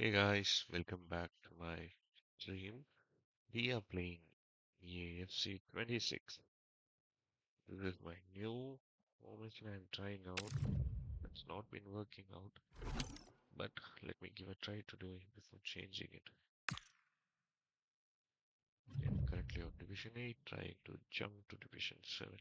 Hey guys, welcome back to my stream. We are playing EAFC 26. This is my new formation I'm trying out. It's not been working out, but let me give a try to do it before changing it. I'm currently on Division 8, trying to jump to Division 7.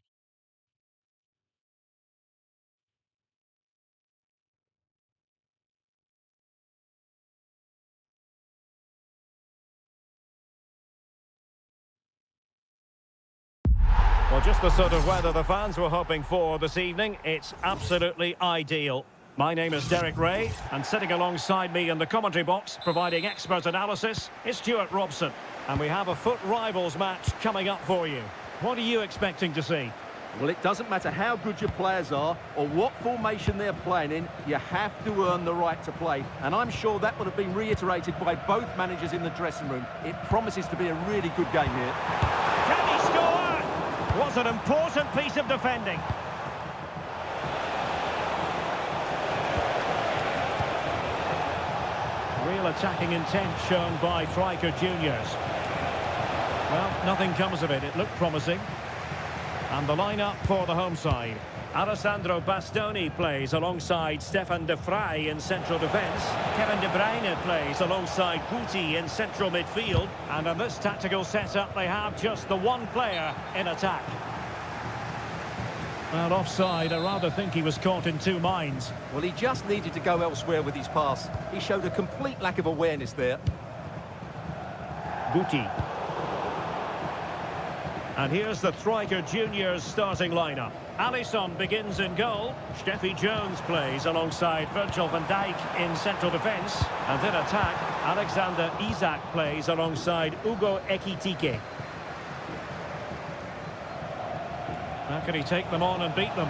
Well, just the sort of weather the fans were hoping for this evening. It's absolutely ideal. My name is Derek Ray, and sitting alongside me in the commentary box, providing expert analysis, is Stuart Robson. And we have a foot rivals match coming up for you. What are you expecting to see? Well, it doesn't matter how good your players are or what formation they're playing in, you have to earn the right to play. And I'm sure that would have been reiterated by both managers in the dressing room. It promises to be a really good game here. Can he score? Was an important piece of defending. Real attacking intent shown by striker juniors. Well, nothing comes of it. It looked promising. And the lineup for the home side. Alessandro Bastoni plays alongside Stefan de Vrij in central defence. Kevin De Bruyne plays alongside Guti in central midfield. And in this tactical setup, they have just the one player in attack. Well, offside, I rather think he was caught in two minds. Well, he just needed to go elsewhere with his pass. He showed a complete lack of awareness there. Guti. And here's the Striker Juniors starting lineup. Alisson begins in goal. Steffi Jones plays alongside Virgil van Dijk in central defence. And in attack, Alexander Isak plays alongside Ugo Ekitike. How can he take them on and beat them?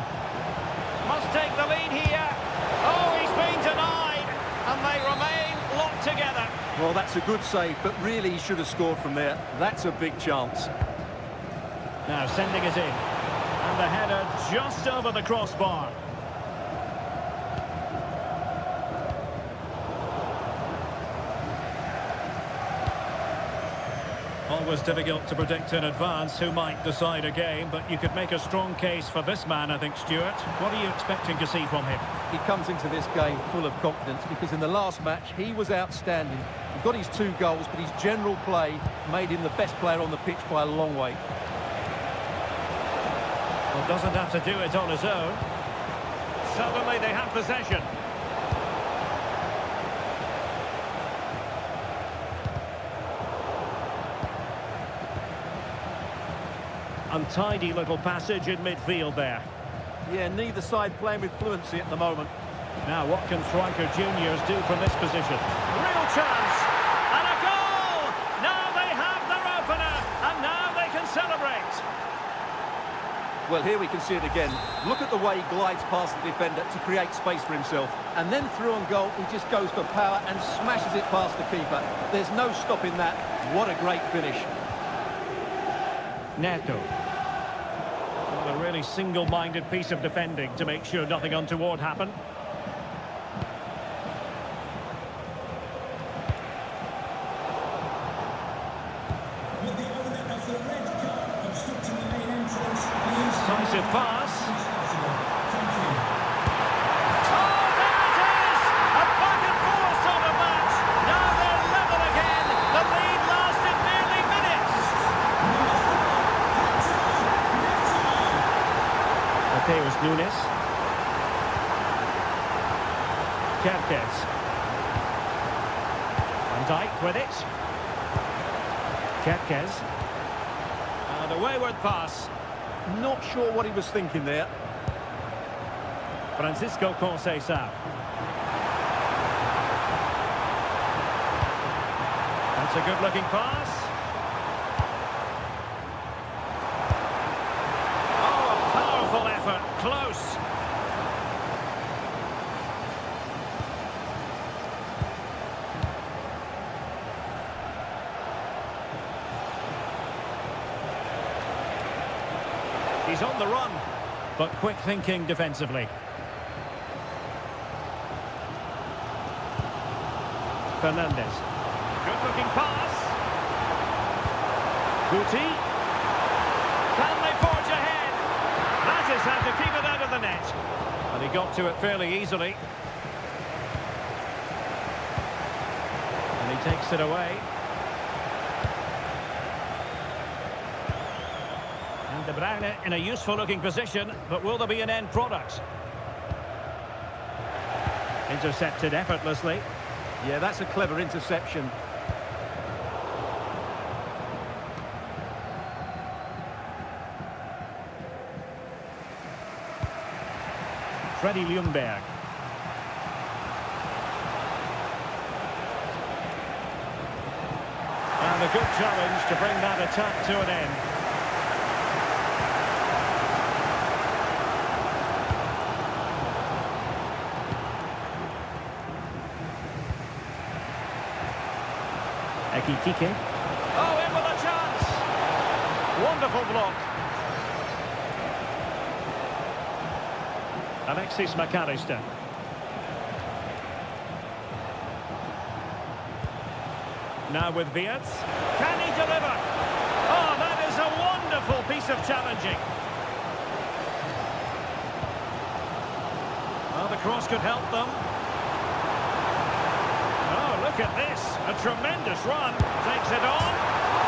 Must take the lead here. Oh, he's been denied. And they remain locked together. Well, that's a good save, but really he should have scored from there. That's a big chance. Now sending it in. And the header just over the crossbar. Always difficult to predict in advance who might decide a game, but you could make a strong case for this man, I think, Stuart. What are you expecting to see from him? He comes into this game full of confidence because in the last match he was outstanding. He got his 2 goals, but his general play made him the best player on the pitch by a long way. Well, doesn't have to do it on his own. Suddenly they have possession. Untidy little passage in midfield there. Yeah, neither side playing with fluency at the moment. Now, what can Striker Juniors do from this position? Real chance! And a goal! Now they have their opener, and now they can celebrate. Well, here we can see it again. Look at the way he glides past the defender to create space for himself. And then through on goal, he just goes for power and smashes it past the keeper. There's no stopping that. What a great finish. Neto. Well, a really single-minded piece of defending to make sure nothing untoward happened. Decisive pass. Oh, there it is! A back and forth sort of match. Now they're level again. The lead lasted nearly minutes. Okay, it was Nunes. Kerkez. Van Dijk with it. Kerkez. And a wayward pass. Not sure what he was thinking there. Francisco Conceição. That's a good-looking pass. Oh, a powerful effort. Close. He's on the run, but quick thinking defensively. Fernandez. Good-looking pass. Guti. Can they forge ahead? That is how to keep it out of the net. And he got to it fairly easily. And he takes it away. And De Bruyne in a useful-looking position, but will there be an end product? Intercepted effortlessly. Yeah, that's a clever interception. Freddie Ljungberg. And a good challenge to bring that attack to an end. Ekitike. Oh, in with a chance! Wonderful block. Alexis McAllister. Now with Wirtz. Can he deliver? Oh, that is a wonderful piece of challenging. Well, the cross could help them. Oh, look at this. A tremendous run. Takes it on.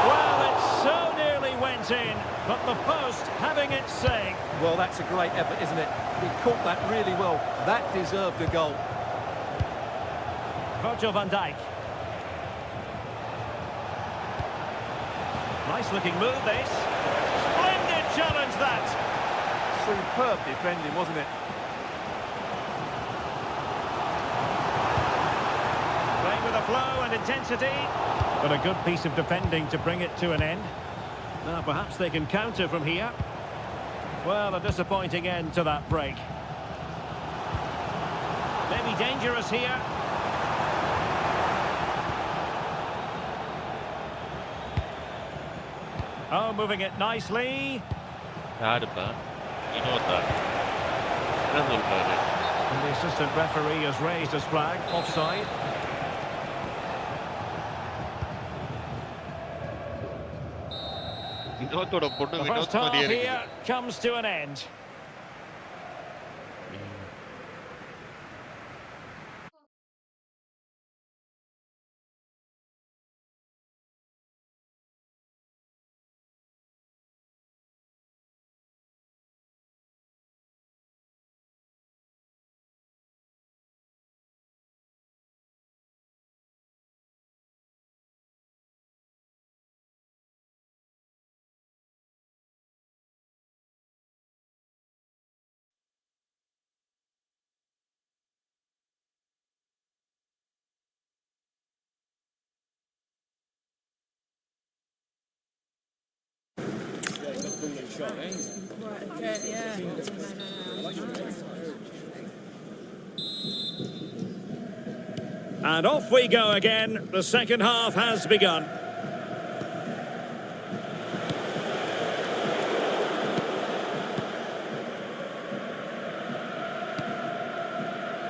Well, it so nearly went in, but the post having its say. Well, that's a great effort, isn't it? He caught that really well. That deserved a goal. Virgil van Dijk. Nice looking move, this. Splendid challenge, that. Superb defending, wasn't it? Playing with a flow and intensity. But a good piece of defending to bring it to an end. Now, perhaps they can counter from here. Well, a disappointing end to that break. Maybe dangerous here. Oh, moving it nicely. And the assistant referee has raised his flag, offside. The first half here comes to an end. And off we go again. The second half has begun.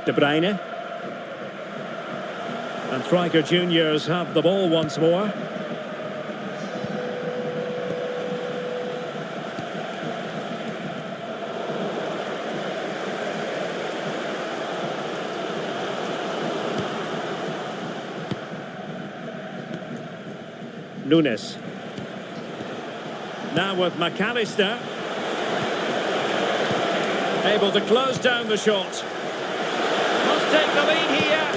De Bruyne. And striker juniors have the ball once more. Nunes. Now with McAllister. Able to close down the shot. Must take the lead here.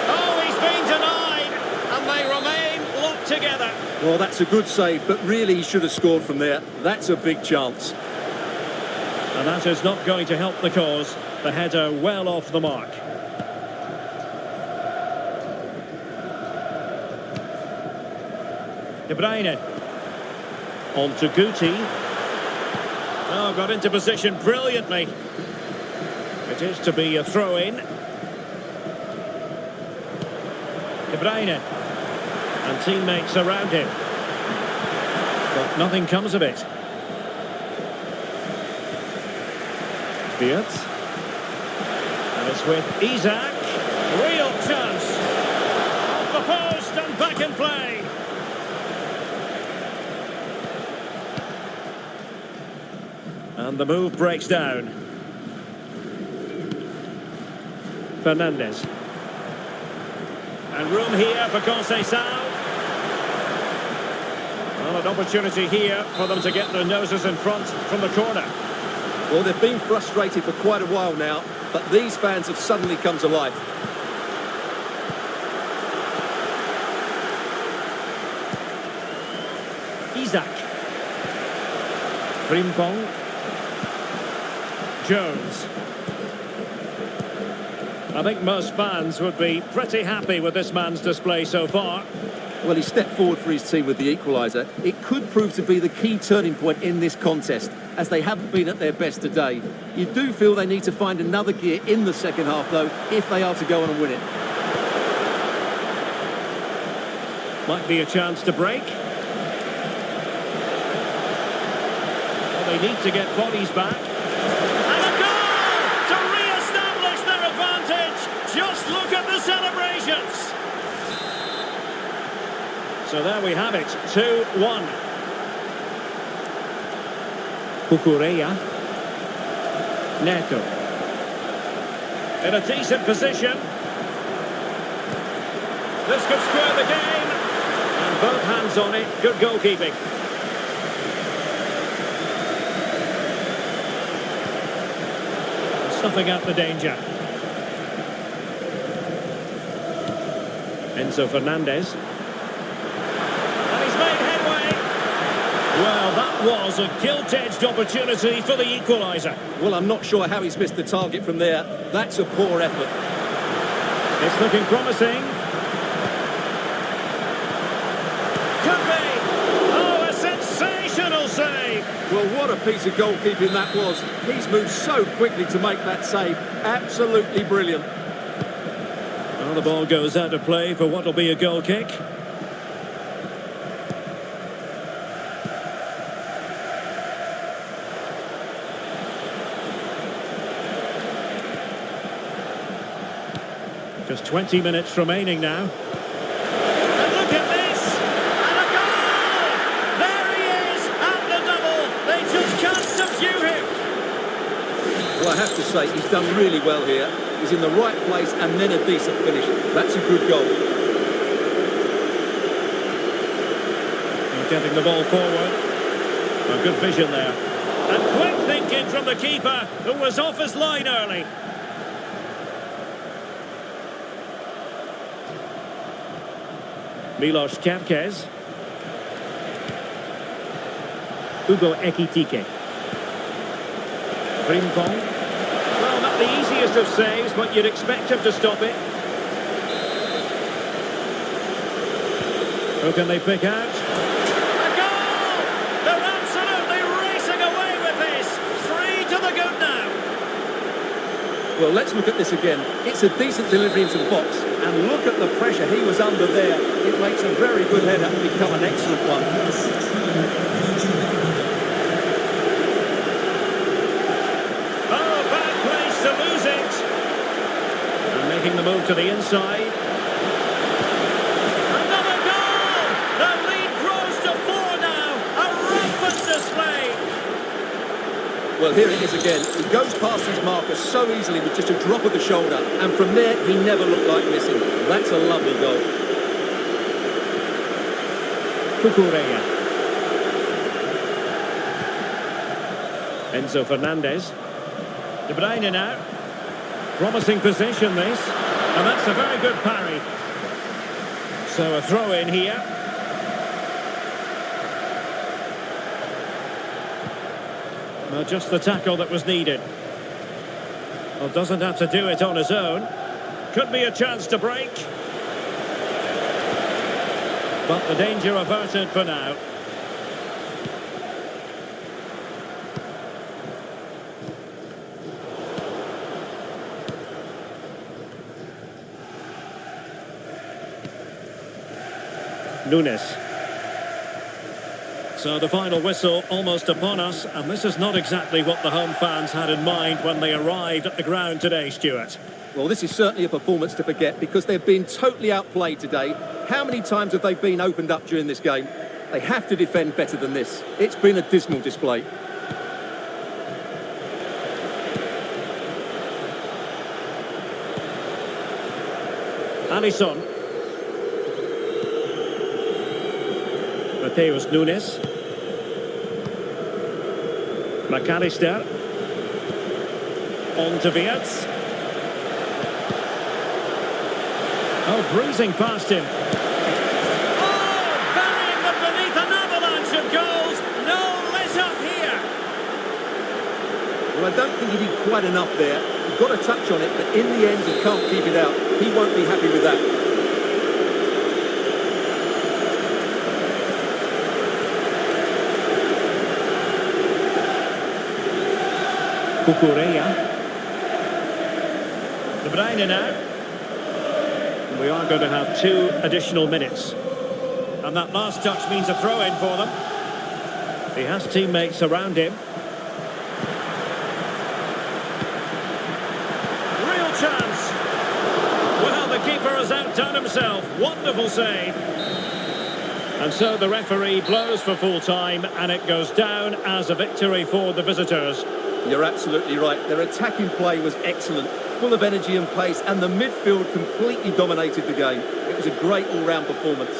Oh, he's been denied. And they remain locked together. Well, that's a good save, but really he should have scored from there. That's a big chance. And that is not going to help the cause. The header well off the mark. De Bruyne. On to Guti. Oh, got into position brilliantly. It is to be a throw-in. De Bruyne. And teammates around him. But nothing comes of it. Wirtz. And it's with Isaac. Real chance. Off the back in play. And the move breaks down. Fernandez. And room here for Conceição. Well, an opportunity here for them to get their noses in front from the corner. Well, they've been frustrated for quite a while now, but these fans have suddenly come to life. Isaac. Frimpong. Jones. I think most fans would be pretty happy with this man's display so far. Well, he stepped forward for his team with the equaliser. It could prove to be the key turning point in this contest, as they haven't been at their best today. You do feel they need to find another gear in the second half, though, if they are to go on and win it. Might be a chance to break. Well, they need to get bodies back. And a goal to re-establish their advantage. Just look at the celebrations. So there we have it, 2-1. Cucurella. Neto. In a decent position. This could square the game. And both hands on it, good goalkeeping. Snuffing out the danger. Enzo Fernandez. Well, that was a gilt-edged opportunity for the equaliser. Well, I'm not sure how he's missed the target from there. That's a poor effort. It's looking promising. Could be. Oh, a sensational save. Well, what a piece of goalkeeping that was. He's moved so quickly to make that save. Absolutely brilliant. Well, the ball goes out of play for what will be a goal kick. Just 20 minutes remaining now. And look at this! And a goal! There he is! And the double! They just can't subdue him! Well, I have to say, he's done really well here. He's in the right place and then a decent finish. That's a good goal. He's getting the ball forward. A good vision there. And quick thinking from the keeper, who was off his line early. Milos Kerkez. Hugo Ekitike. Frimpong. Well, not the easiest of saves, but you'd expect him to stop it. Who can they pick out? A goal! They're absolutely racing away with this. 3 to the good now. Well, let's look at this again. It's a decent delivery into the box. And look at the pressure he was under there. It makes a very good header and become an excellent one. Oh, bad place to lose it. And making the move to the inside. Another goal! The lead grows to 4 now. A rampant display. Well, here it is again. He goes past his marker so easily with just a drop of the shoulder. And from there, he never looked like missing. That's a lovely goal. Cucurella. Enzo Fernandez. De Bruyne now. Promising position this. And that's a very good parry. So a throw in here. Well, just the tackle that was needed. Well, doesn't have to do it on his own. Could be a chance to break. But the danger averted for now. Nunes. So the final whistle almost upon us, and this is not exactly what the home fans had in mind when they arrived at the ground today, Stuart. Well, this is certainly a performance to forget because they've been totally outplayed today. How many times have they been opened up during this game? They have to defend better than this. It's been a dismal display. Alisson. Mateus Nunes. McAllister. On to Viets. Oh, breezing past him. Oh, burying them beneath an avalanche of goals. No let up here. Well, I don't think he did quite enough there. He got a touch on it, but in the end, he can't keep it out. He won't be happy with that. Cucurella. De Bruyne now. We are going to have 2 additional minutes. And that last touch means a throw-in for them. He has teammates around him. Real chance. Well, the keeper has outdone himself. Wonderful save. And so the referee blows for full time, and it goes down as a victory for the visitors. You're absolutely right. Their attacking play was excellent, full of energy and pace, and the midfield completely dominated the game. It was a great all-round performance.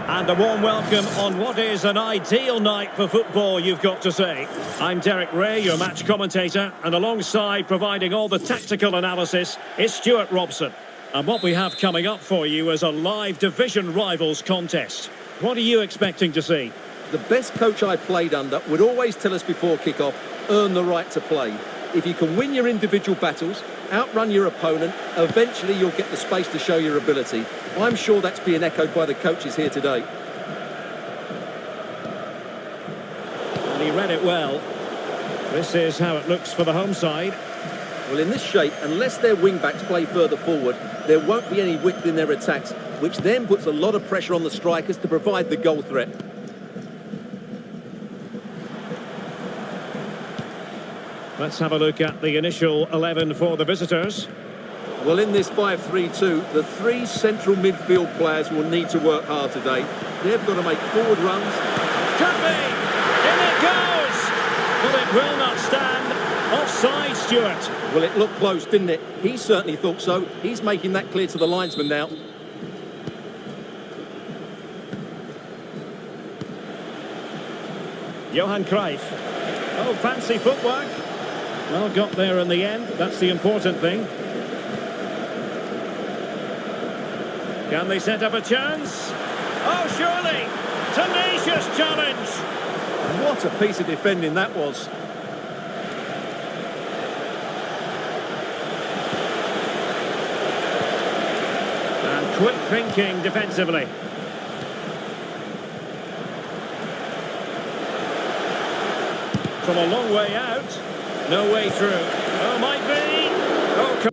And a warm welcome on what is an ideal night for football, you've got to say. I'm Derek Ray, your match commentator, and alongside providing all the tactical analysis is Stuart Robson. And what we have coming up for you is a live division rivals contest. What are you expecting to see? The best coach I played under would always tell us before kick-off, earn the right to play. If you can win your individual battles, outrun your opponent, eventually you'll get the space to show your ability. I'm sure that's being echoed by the coaches here today. And he read it well. This is how it looks for the home side. Well, in this shape, unless their wing-backs play further forward, there won't be any width in their attacks, which then puts a lot of pressure on the strikers to provide the goal threat. Let's have a look at the initial 11 for the visitors. Well, in this 5-3-2, the three central midfield players will need to work hard today. They've got to make forward runs. Could be! In it goes! But it will not stand. Offside, Stuart. Well, it looked close, didn't it? He certainly thought so. He's making that clear to the linesman now. Johan Cruyff. Oh, fancy footwork. Well, got there in the end. That's the important thing. Can they set up a chance? Oh, surely! Tenacious challenge! What a piece of defending that was. And quick thinking defensively. From a long way out. No way through. Oh, might be! Oh,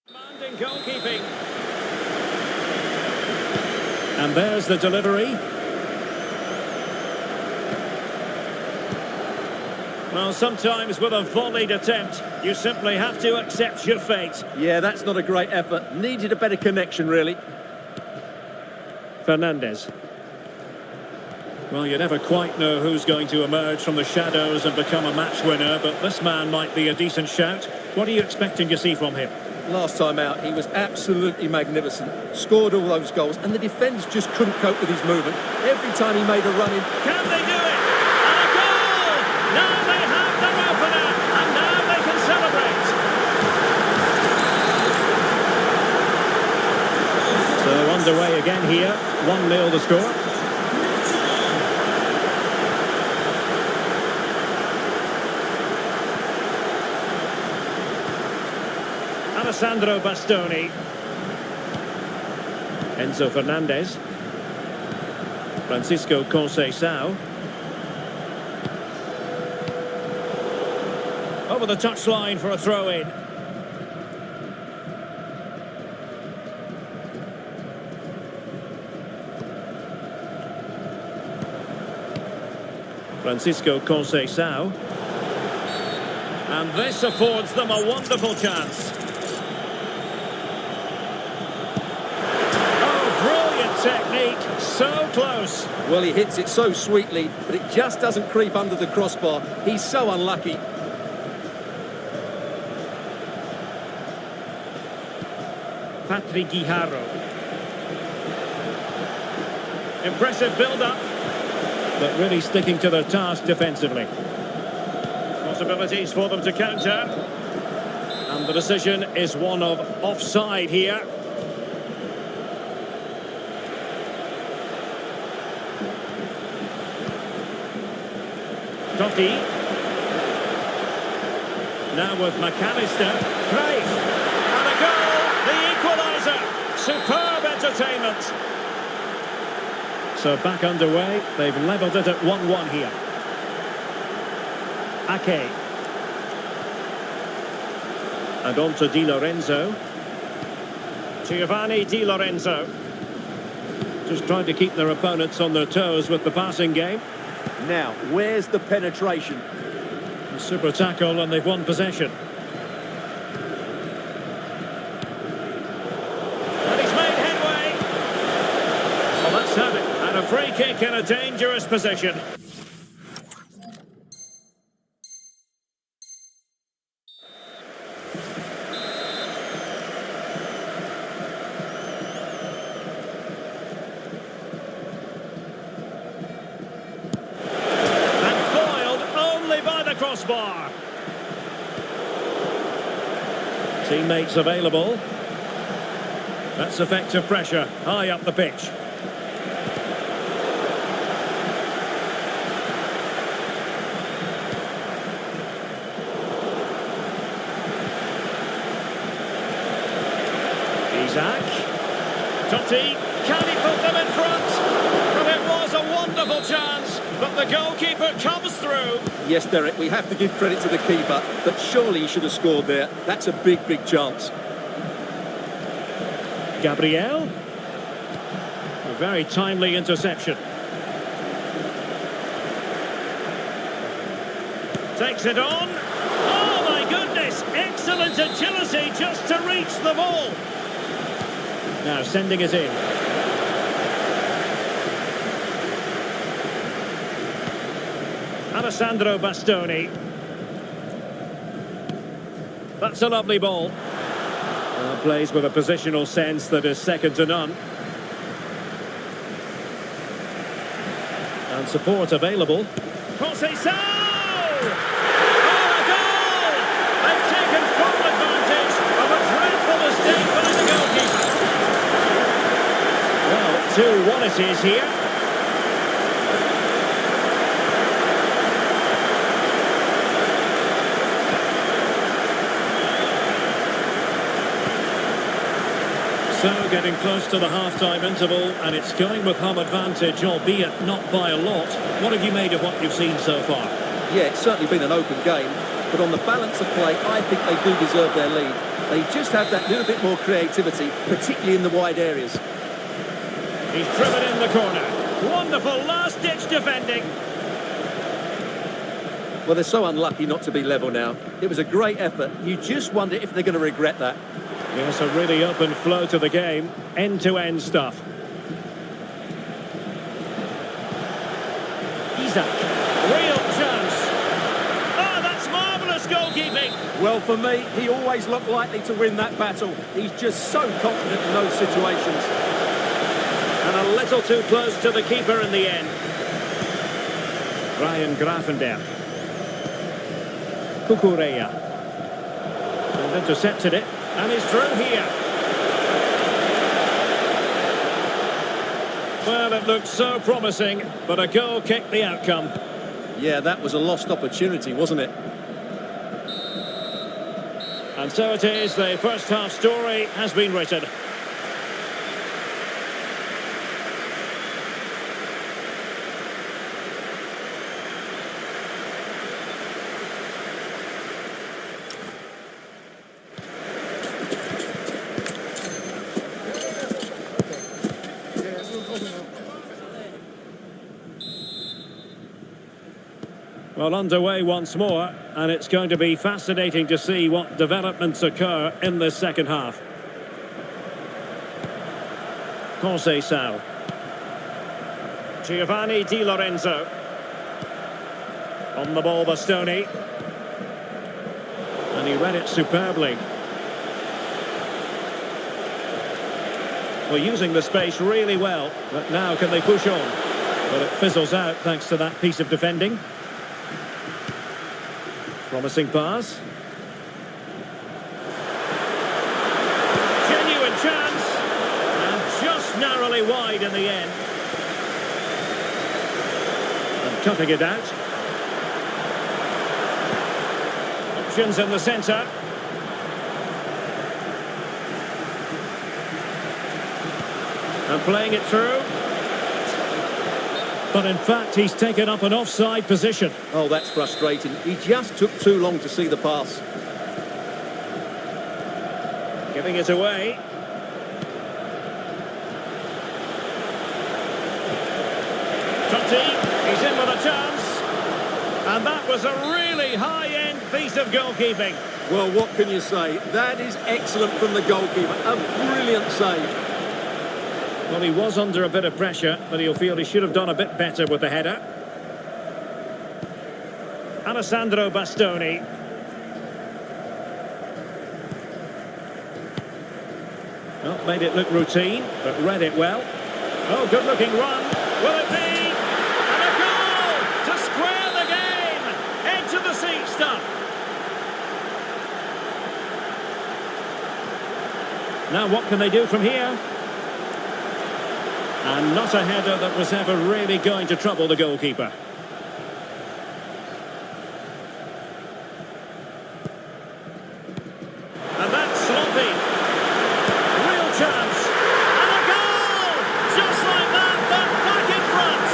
commanding goalkeeping. And there's the delivery. Well, sometimes with a volleyed attempt, you simply have to accept your fate. Yeah, that's not a great effort. Needed a better connection, really. Fernandez. Well, you never quite know who's going to emerge from the shadows and become a match winner, but this man might be a decent shout. What are you expecting to see from him? Last time out, he was absolutely magnificent. Scored all those goals, and the defenders just couldn't cope with his movement. Every time he made a run in... Can they do it? And a goal! Now they have their opener, and now they can celebrate. So underway again here. 1-0 the score. Alessandro Bastoni. Enzo Fernandez. Francisco Conceição. Over the touchline for a throw-in. Francisco Conceição. And this affords them a wonderful chance. Technique, so close. Well, he hits it so sweetly, but it just doesn't creep under the crossbar. He's so unlucky. Patrick Guijarro. Impressive build-up, but really sticking to their task defensively. Possibilities for them to counter. And the decision is one of offside here. Totti. Now with McAllister. Cruyff. And a goal! The equaliser! Superb entertainment! So back underway. They've levelled it at 1-1 here. Ake. And on to Di Lorenzo. Giovanni Di Lorenzo. Just trying to keep their opponents on their toes with the passing game. Now, where's the penetration? A super tackle and they've won possession. And he's made headway. Well, that's had it. And a free kick in a dangerous position. Crossbar. Teammates available. That's effective pressure high up the pitch. Isaac. Totti. Can he put them in front? Well, it was a wonderful chance, but the goalkeeper comes through. Yes, Derek, we have to give credit to the keeper, but surely he should have scored there. That's a big, big chance. Gabriel. A very timely interception. Takes it on. Oh, my goodness. Excellent agility just to reach the ball. Now sending it in. Alessandro Bastoni. That's a lovely ball. Plays with a positional sense that is second to none. And support available. Conceição! Oh, a goal! They've taken full advantage of a dreadful mistake by the goalkeeper. Well, 2-1 it is here. So, getting close to the half-time interval, and it's going with home advantage, albeit not by a lot. What have you made of what you've seen so far? Yeah, it's certainly been an open game, but on the balance of play, I think they do deserve their lead. They just have that little bit more creativity, particularly in the wide areas. He's driven in the corner. Wonderful last-ditch defending. Well, they're so unlucky not to be level now. It was a great effort. You just wonder if they're going to regret that. Yes, a really open flow to the game. End-to-end stuff. Isaac. Real chance. Oh, that's marvellous goalkeeping. Well, for me, he always looked likely to win that battle. He's just so confident in those situations. And a little too close to the keeper in the end. Ryan Gravenberch. Kukureya. And intercepted it. And he's through here. Well, it looked so promising, but a goal kicked the outcome. Yeah, that was a lost opportunity, wasn't it? And so it is, the first half story has been written. Well, underway once more, and it's going to be fascinating to see what developments occur in this second half. Conceição. Giovanni Di Lorenzo. On the ball, Bastoni. And he read it superbly. Well, using the space really well, but now can they push on? Well, it fizzles out thanks to that piece of defending. Promising pass. Genuine chance. And just narrowly wide in the end. And cutting it out. Options in the centre. And playing it through. But in fact, he's taken up an offside position. Oh, that's frustrating. He just took too long to see the pass. Giving it away. Totti, he's in with a chance. And that was a really high-end piece of goalkeeping. Well, what can you say? That is excellent from the goalkeeper. A brilliant save. Well, he was under a bit of pressure, but he'll feel he should have done a bit better with the header. Alessandro Bastoni. Well, made it look routine, but read it well. Oh, good-looking run. Will it be? And a goal to square the game. Edge of the seat stuff. Now, what can they do from here? And not a header that was ever really going to trouble the goalkeeper. And that's sloppy. Real chance. And a goal! Just like that, but back in front.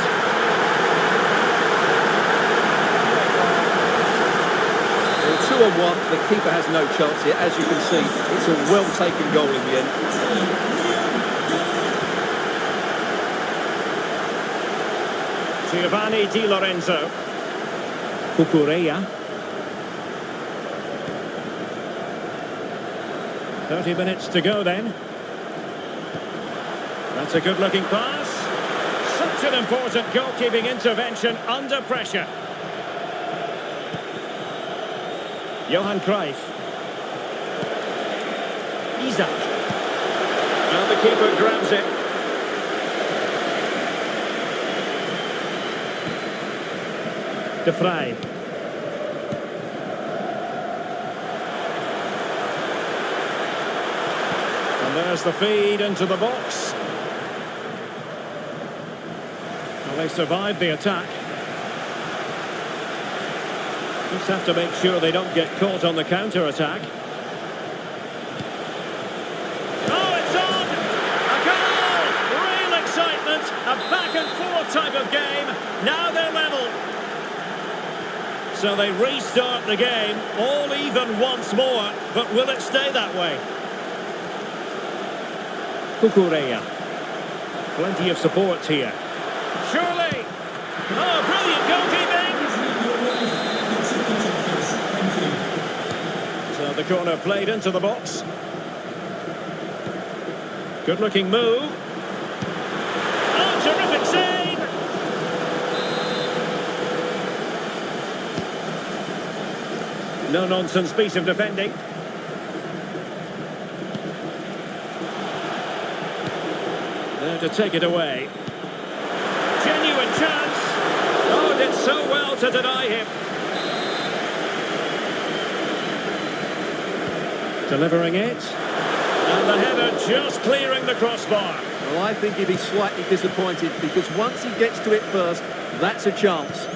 Well, 2-on-1, the keeper has no chance here. As you can see, it's a well-taken goal in the end. Giovanni Di Lorenzo. Cucurella. 30 minutes to go then. That's a good-looking pass. Such an important goalkeeping intervention under pressure. Johan Cruyff. Isaac. And the keeper grabs it. De Vrij. And there's the feed into the box. Well, they survived the attack. Just have to make sure they don't get caught on the counter-attack. Oh, it's on! A goal! Real excitement! A back-and-forth type of game. Now they're level. So they restart the game, all even once more, but will it stay that way? Cucurella. Plenty of support here. Surely! Oh, brilliant goalkeeping! So the corner played into the box. Good-looking move. Oh, terrific save! No-nonsense piece of defending. There to take it away. Genuine chance. Oh, did so well to deny him. Delivering it. And the header just clearing the crossbar. Well, I think he'd be slightly disappointed because once he gets to it first, that's a chance.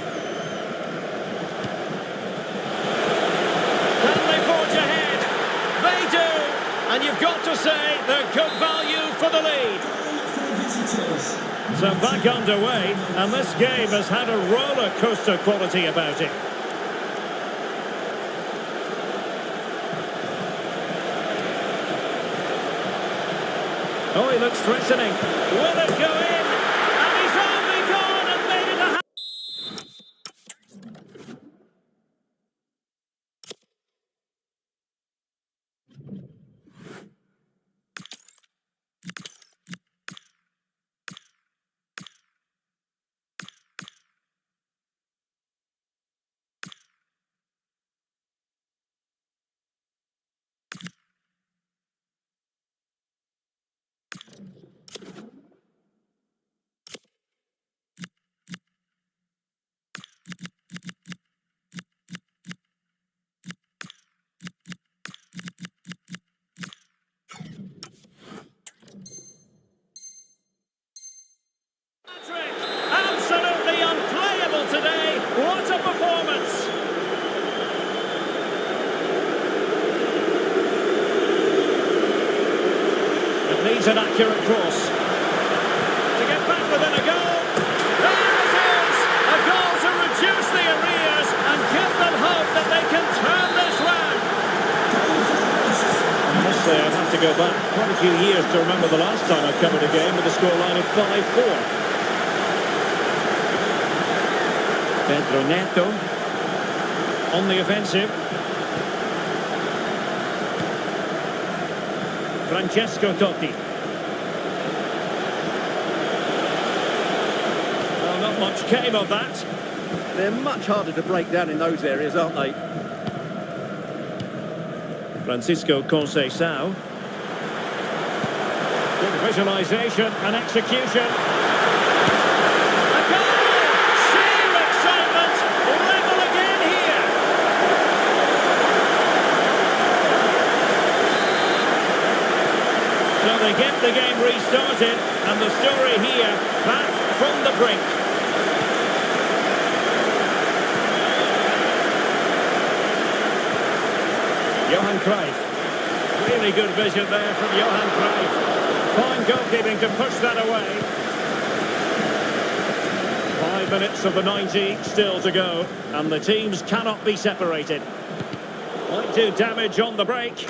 And you've got to say they're good value for the lead. So back underway, and this game has had a roller coaster quality about it. Oh, he looks threatening. Will it go in? And he's only gone and made it a... Absolutely unplayable today. What a performance. It needs an accurate cross. To get back within a goal. There it is! say I'd have to go back quite a few years to remember the last time I covered a game with a scoreline of 5-4. Pedro Neto on the offensive. Francesco Totti. Well, not much came of that. They're much harder to break down in those areas, aren't they? Francisco Conceição. Good visualisation and execution. A goal! Sheer excitement! Level again here! So they get the game restarted, and the story here, back from the brink. Johan Cruyff. Really good vision there from Johan Cruyff. Fine goalkeeping to push that away. 5 minutes of the 90 still to go, and the teams cannot be separated. Might do damage on the break.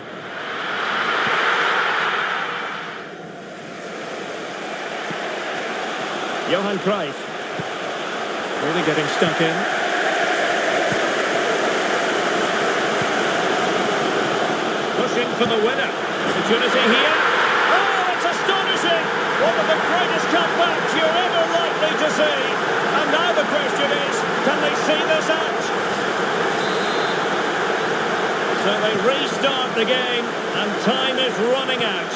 Johan Cruyff. Really getting stuck in. Pushing for the winner. Opportunity here. Oh, it's astonishing! One of the greatest comebacks you're ever likely to see. And now the question is, can they see this out? So they restart the game, and time is running out.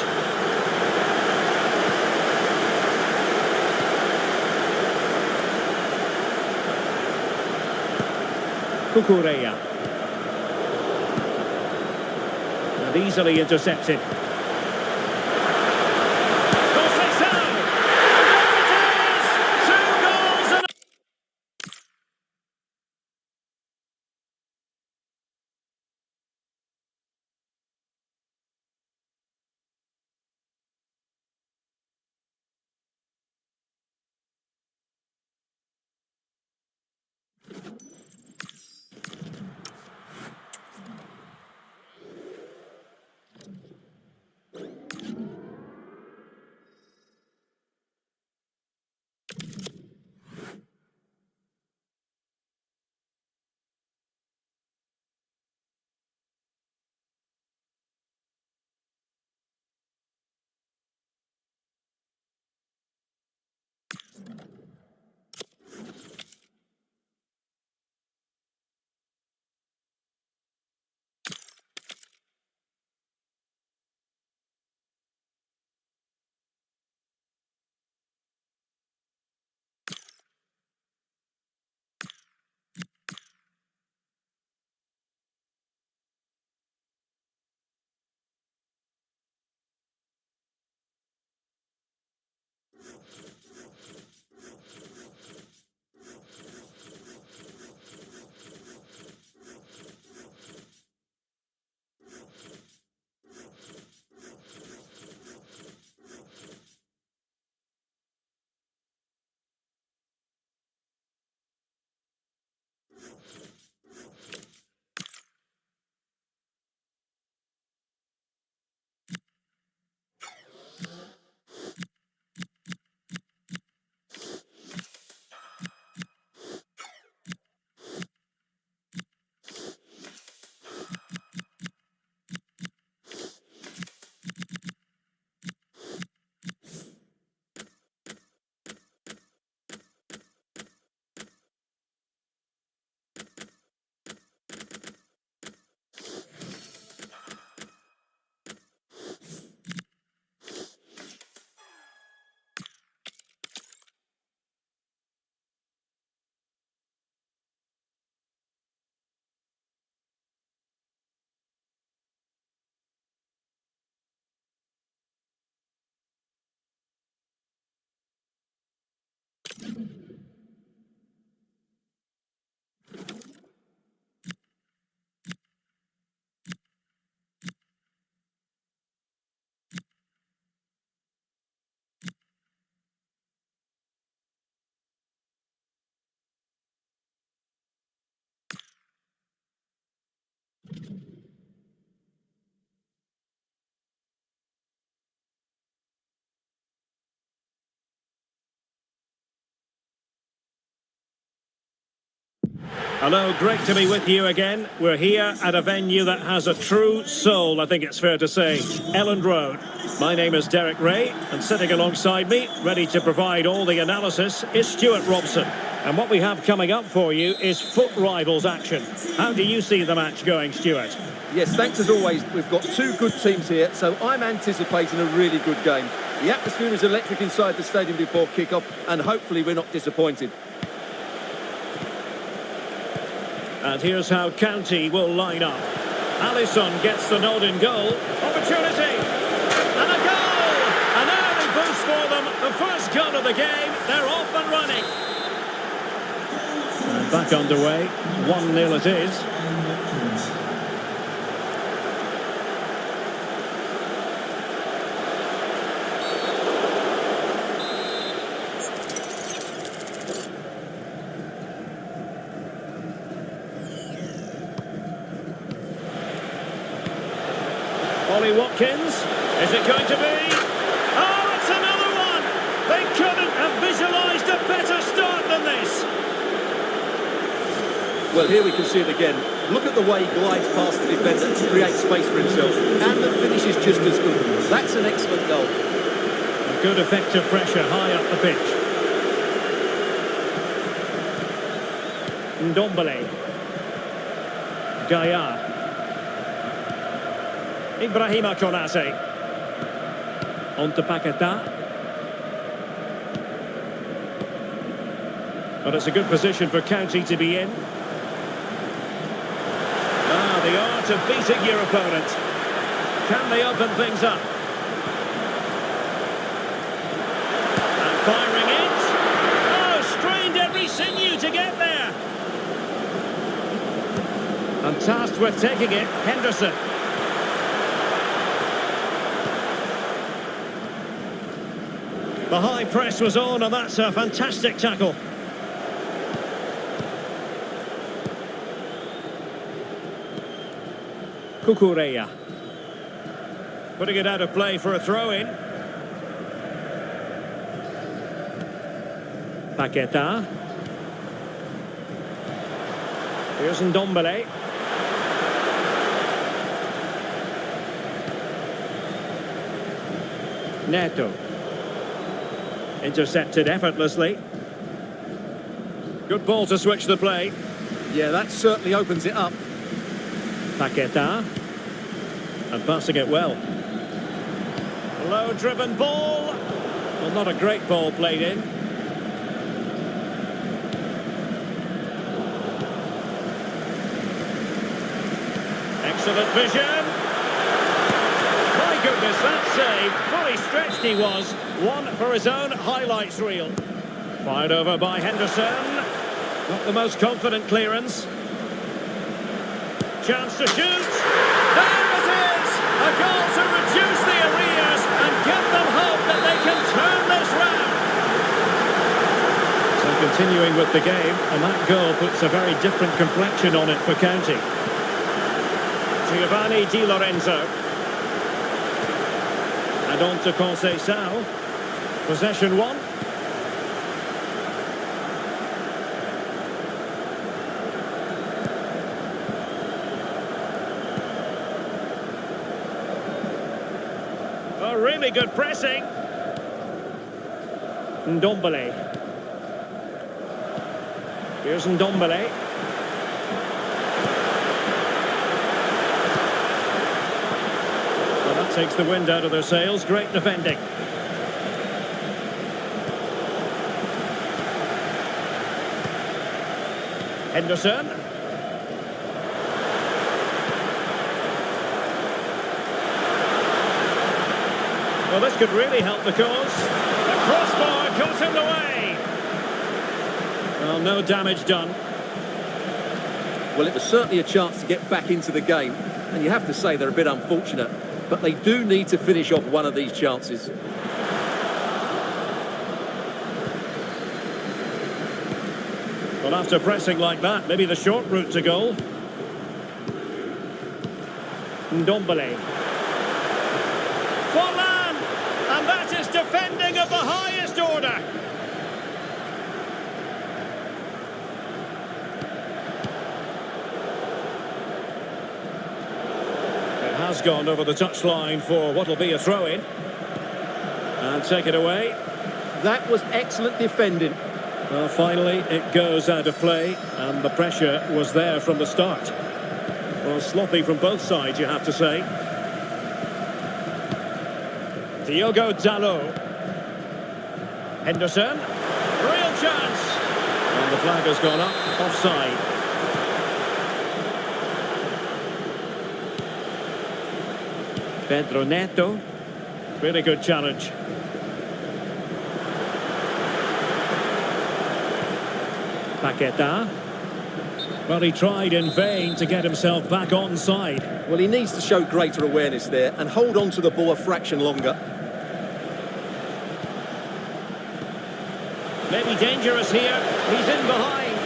Cucurella. And easily intercepted. Conceição! And there it is! 2 goals and Hello, great to be with you again. We're here at a venue that has a true soul, I think it's fair to say. Elland Road. My name is Derek Ray, and sitting alongside me, ready to provide all the analysis, is Stuart Robson. And what we have coming up for you is foot rivals action. How do you see the match going, Stuart? Yes, thanks as always. We've got two good teams here, so I'm anticipating a really good game. The atmosphere is electric inside the stadium before kick-off, and hopefully we're not disappointed. And here's how County will line up. Alisson gets the nod in goal. Opportunity! And a goal! An early boost for them. The first goal of the game. They're off and running. And back underway. 1-0 it is. Ollie Watkins, is it going to be? Oh, it's another one! They couldn't have visualised a better start than this. Well, here we can see it again. Look at the way he glides past the defender to create space for himself. And the finish is just as good. That's an excellent goal. A good effective pressure high up the pitch. Ndombele. Gaia. Ibrahima Konate. On to Paquetá. But it's a good position for County to be in. Ah, the art of beating your opponent. Can they open things up? And firing it. Oh, strained every sinew to get there. And tasked with taking it, Henderson. The high press was on, and that's a fantastic tackle. Cucurella. Putting it out of play for a throw-in. Paquetá. Here's Ndombele. Neto. Intercepted effortlessly. Good ball to switch the play. Yeah, that certainly opens it up. Paquetá. And passing it well. Low-driven ball. Well, not a great ball played in. Excellent vision. My goodness, that save. Fully stretched he was. One for his own highlights reel. Fired over by Henderson. Not the most confident clearance. Chance to shoot. There it is! A goal to reduce the arrears and give them hope that they can turn this round. So continuing with the game, and that goal puts a very different complexion on it for County. Giovanni Di Lorenzo. And on to Conceição. Possession one. Oh, really good pressing. Ndombele. Here's Ndombele. Well, that takes the wind out of their sails. Great defending. Henderson. Well, this could really help the cause. The crossbar got in the way. Well, no damage done. Well, it was certainly a chance to get back into the game. And you have to say they're a bit unfortunate. But they do need to finish off one of these chances. Well, after pressing like that, maybe the short route to goal. Ndombele. Forlan! And that is defending of the highest order. gone over the touchline for what will be a throw-in. And take it away. That was excellent defending. Well, finally, it goes out of play, and the pressure was there from the start. Well, sloppy from both sides, you have to say. Diogo Dalot. Henderson. Real chance. And the flag has gone up, offside. Pedro Neto. Really good challenge. Paqueta. Well, he tried in vain to get himself back onside. Well, he needs to show greater awareness there and hold on to the ball a fraction longer. Maybe dangerous here. He's in behind.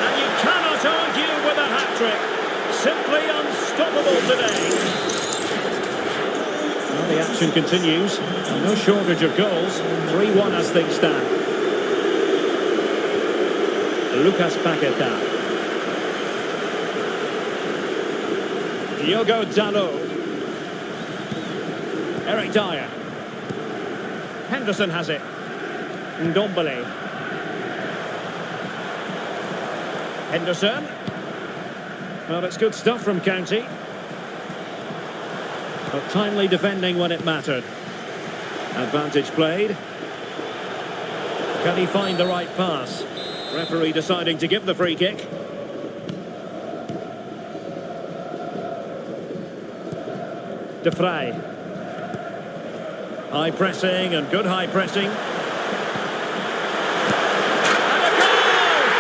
And you cannot argue with a hat-trick. Simply unstoppable today. Well, the action continues. And no shortage of goals. 3-1 as things stand. Lucas Paqueta. Diogo Dalot. Eric Dyer. Henderson has it. Ndombele. Henderson. Well, it's good stuff from County. But timely defending when it mattered. Advantage played. Can he find the right pass? Referee deciding to give the free kick. De Vrij. High pressing and good high pressing. And a goal!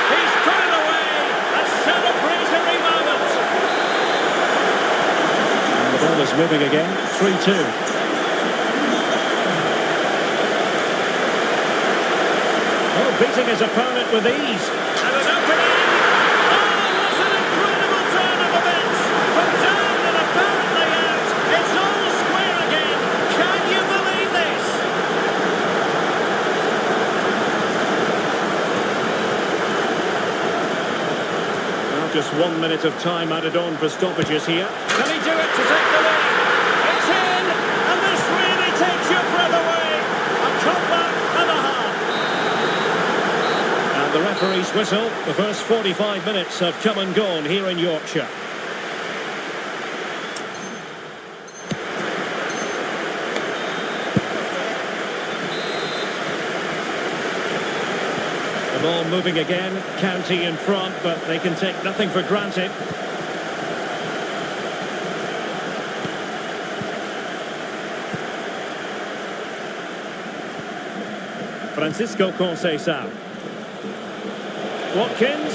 He's put it away! A celebratory moment! And the ball is moving again. 3-2. Beating his opponent with ease. And an opening. Oh, what an incredible turn of events. From down and apparently out. It's all square again. Can you believe this? Well, just 1 minute of time added on for stoppages here. Can he do it to take the lead? It's in. And this really takes your breath away. A comeback and a half. The referee's whistle. The first 45 minutes have come and gone here in Yorkshire. The ball moving again. County in front, but they can take nothing for granted. Francisco Conceição. Watkins.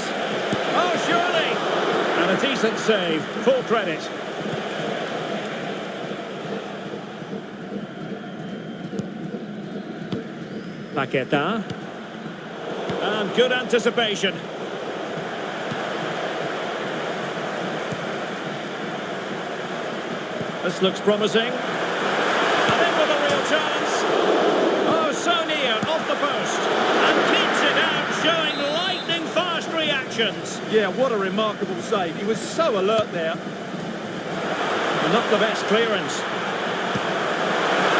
Oh, surely! And a decent save. Full credit. Paqueta. And good anticipation. This looks promising. And in with a real chance. Oh, so near. Off the post. And keeps it out, showing lightning-fast reactions. Yeah, what a remarkable save. He was so alert there. And not the best clearance.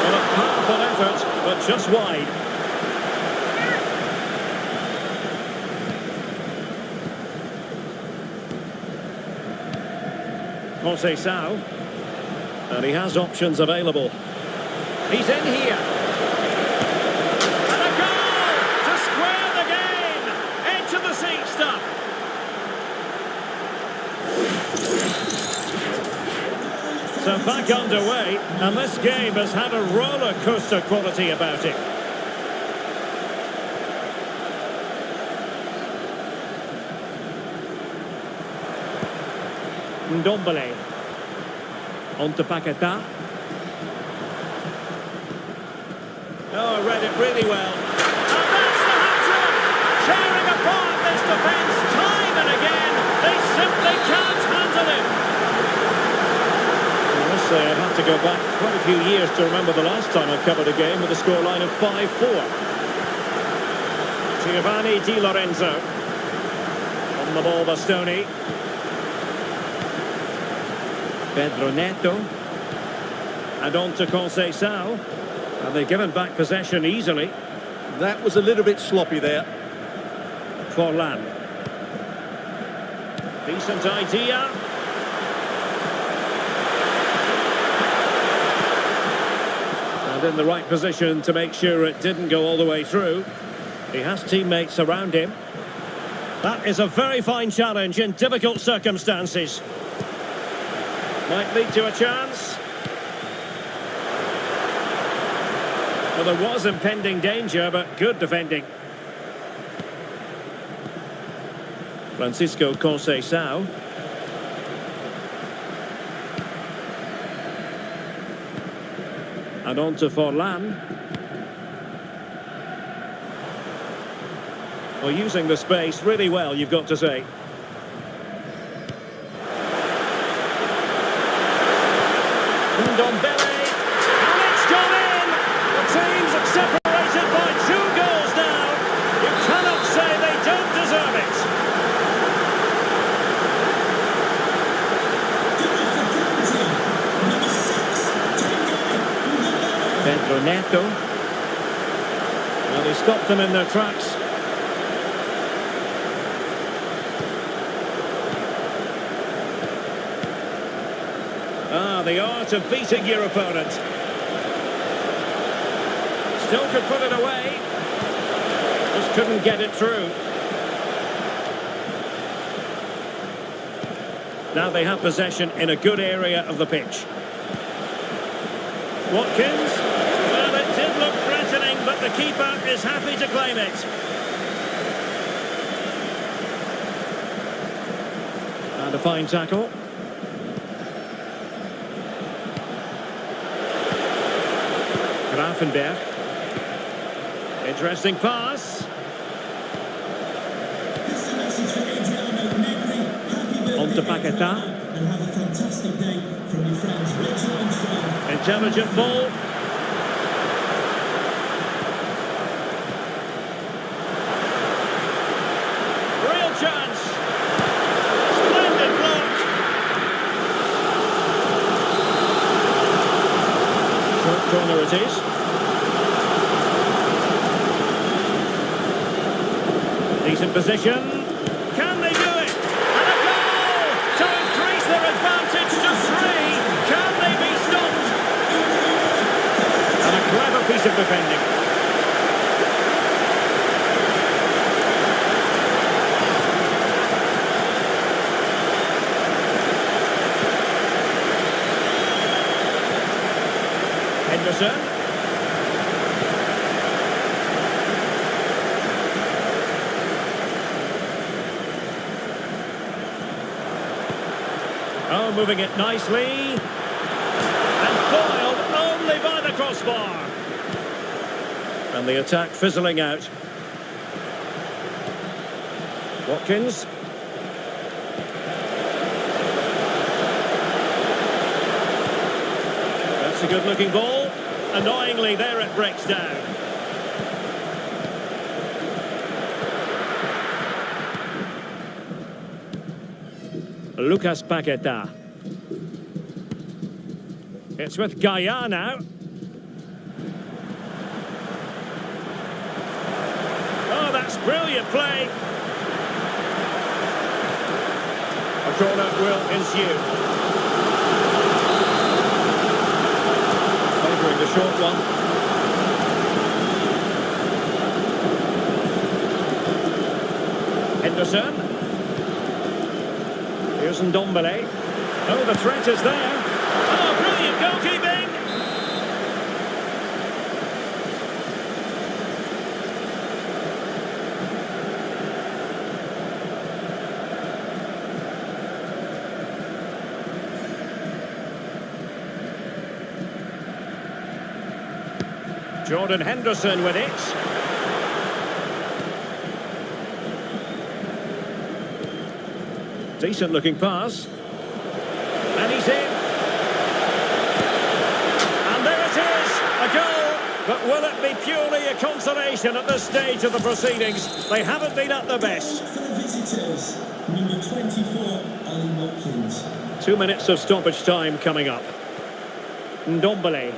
Well, a powerful effort, but just wide. Conceição. And he has options available. He's in here. And a goal to square the game. Edge of the seat stuff. So back underway, and this game has had a roller coaster quality about it. Ndombele. On to Paqueta. Oh, read it really well. And that's the hat-trick! Tearing apart this defence time and again. They simply can't handle him. I must say, I'd have to go back quite a few years to remember the last time I covered a game with a scoreline of 5-4. Giovanni Di Lorenzo. On the ball, Bastoni. Pedro Neto. And on to Conceição. And they've given back possession easily. That was a little bit sloppy there. Forlan. Decent idea. And in the right position to make sure it didn't go all the way through. He has teammates around him. That is a very fine challenge in difficult circumstances. Might lead to a chance. Well, there was impending danger, but good defending. Francisco Conceição. And on to Forlan. Well, using the space really well, you've got to say. Ndombele, and it's gone in! The teams are separated by 2 goals now. You cannot say they don't deserve it. Pedro Neto. Well, they stopped them in their tracks. The art of beating your opponent. Still could put it away. Just couldn't get it through. Now they have possession in a good area of the pitch. Watkins. Well, it did look threatening, but the keeper is happy to claim it. And a fine tackle. Grafenberg. Interesting pass. On to Paquetá. And have a fantastic day from your friends Richard Armstrong. Intelligent ball. Real chance. Splendid block. Short corner it is. Decent position. Can they do it? And a goal to increase their advantage to 3. Can they be stopped? And a clever piece of defending. Henderson. Oh, moving it nicely. And foiled only by the crossbar. And the attack fizzling out. Watkins. That's a good-looking ball. Annoyingly, there it breaks down. Lucas Paquetá. It's with Gaia now. Oh, that's brilliant play. A corner will ensue. Favouring the short one. Henderson. Here's Ndombele. Oh, the threat is there. Oh, brilliant goalkeeping! Jordan Henderson with it. Decent looking pass. And he's in. And there it is, a goal. But will it be purely a consolation at this stage of the proceedings? They haven't been at their best. For the visitors, number 24, Ollie Watkins. 2 minutes of stoppage time coming up. Ndombele.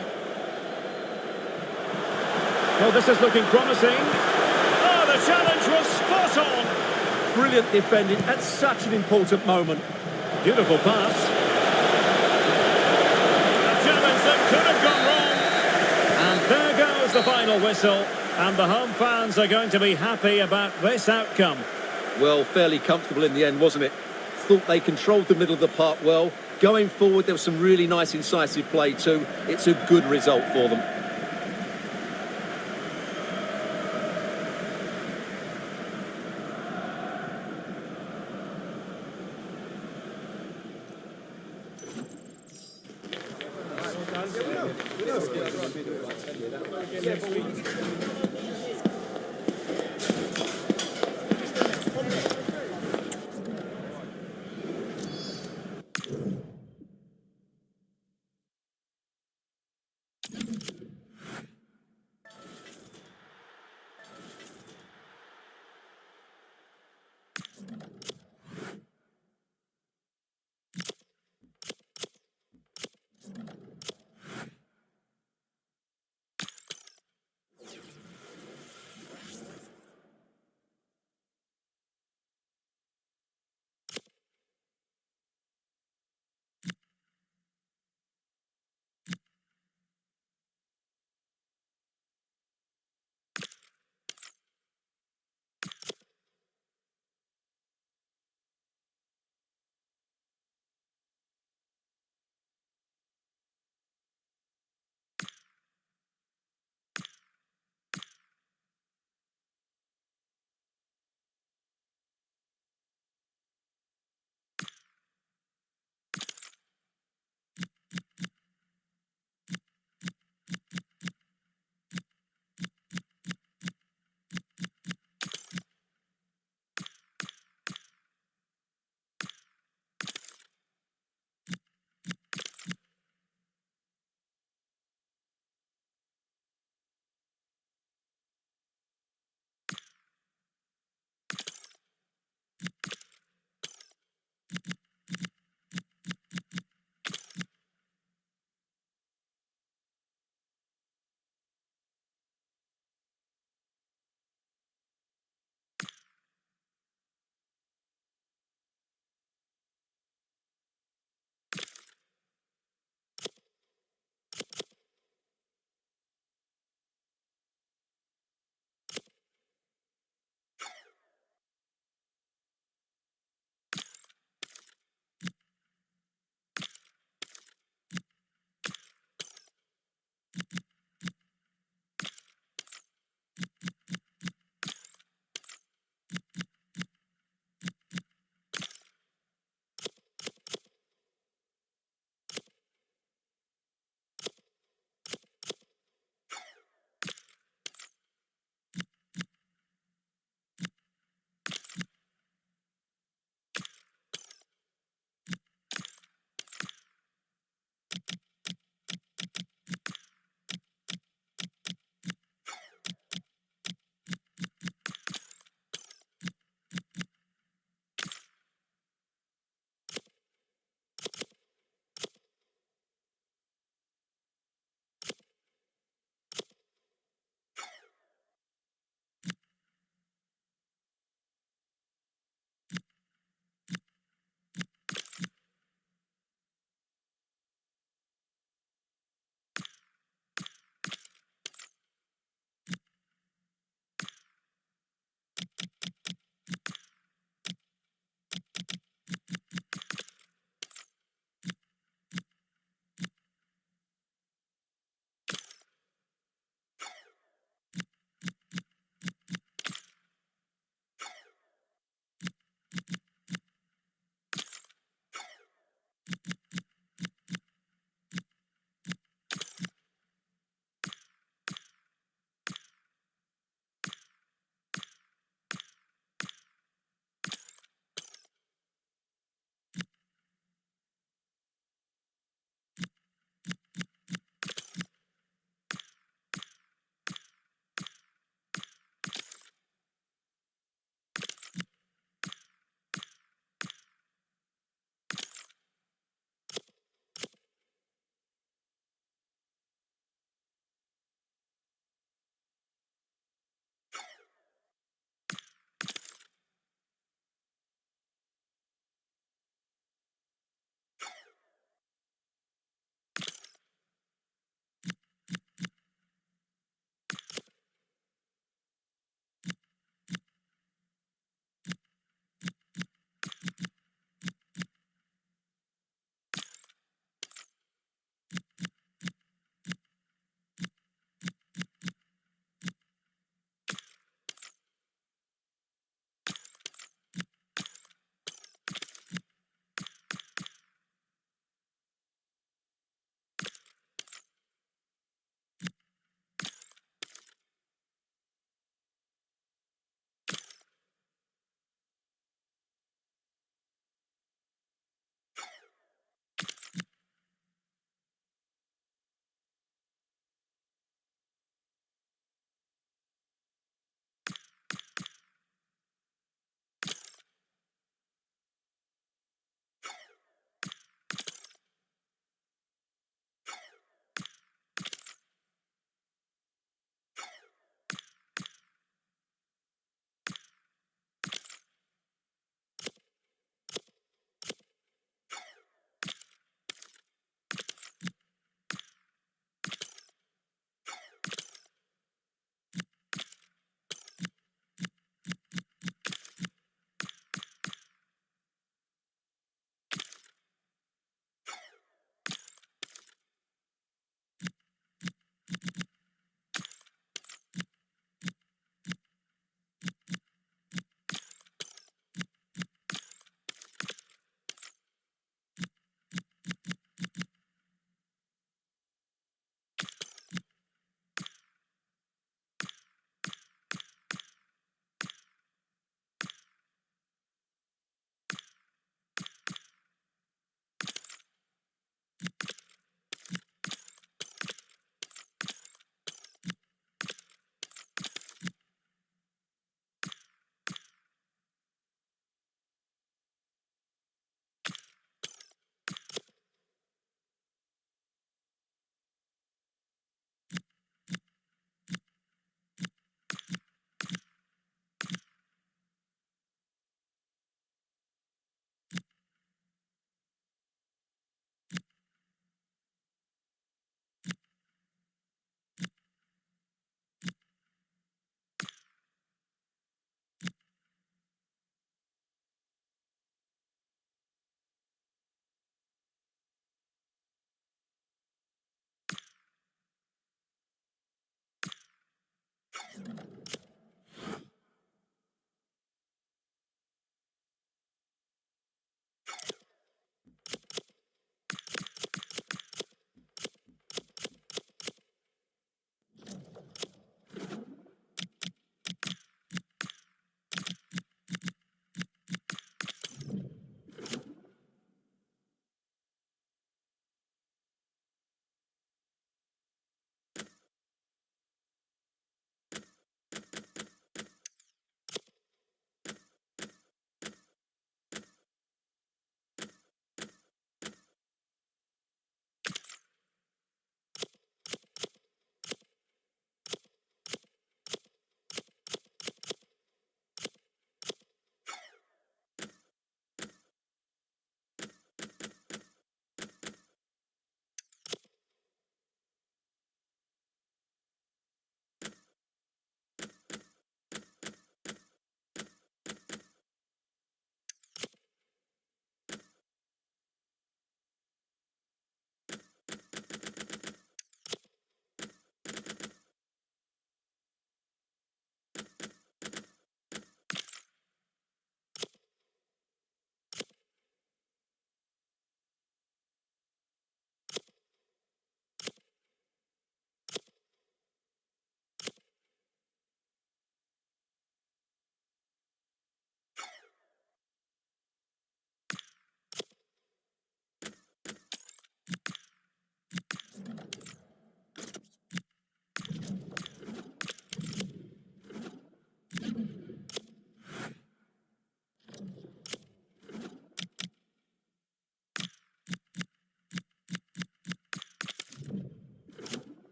Well, this is looking promising. Oh, the challenge was spot on. Brilliant defending at such an important moment. Beautiful pass. A challenge that could have gone wrong. And there goes the final whistle. And the home fans are going to be happy about this outcome. Well, fairly comfortable in the end, wasn't it? Thought they controlled the middle of the park well. Going forward, there was some really nice incisive play too. It's a good result for them.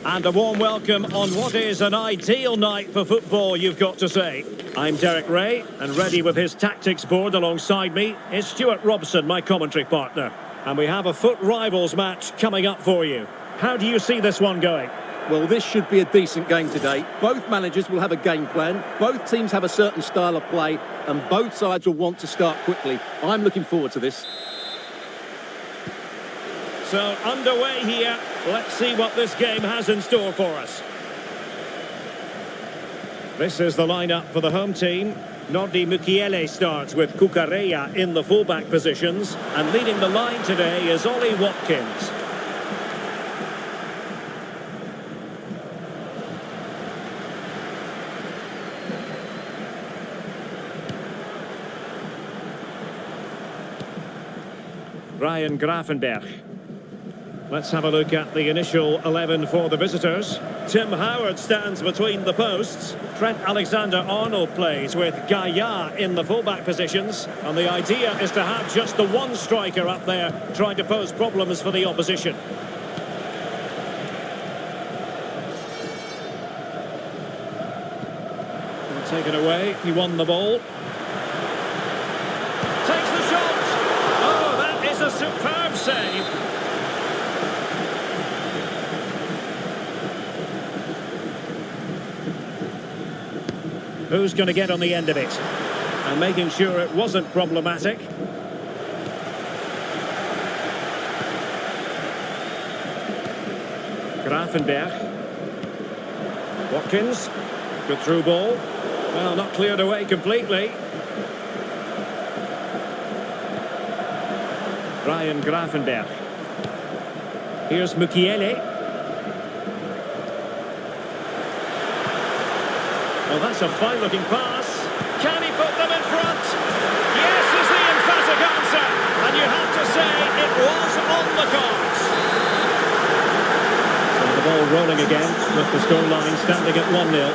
And a warm welcome on what is an ideal night for football, you've got to say. I'm Derek Ray, and ready with his tactics board alongside me is Stuart Robson, my commentary partner. And we have a foot rivals match coming up for you. How do you see this one going? Well, this should be a decent game today. Both managers will have a game plan. Both teams have a certain style of play, and both sides will want to start quickly. I'm looking forward to this. So, underway here. Let's see what this game has in store for us. This is the lineup for the home team. Nordi Mukiele starts with Cucurella in the fullback positions. And leading the line today is Ollie Watkins. Ryan Gravenberch. Let's have a look at the initial 11 for the visitors. Tim Howard stands between the posts. Trent Alexander-Arnold plays with Gaia in the fullback positions. And the idea is to have just the one striker up there trying to pose problems for the opposition. And taken away, he won the ball. Takes the shot! Oh, that is a superb save. Who's going to get on the end of it? And making sure it wasn't problematic. Gravenberch. Watkins. Good through ball. Well, not cleared away completely. Ryan Gravenberch. Here's Mukiele. Well, that's a fine-looking pass. Can he put them in front? Yes, is the emphatic answer. And you have to say it was on the cards. So the ball rolling again with the scoreline standing at 1-0.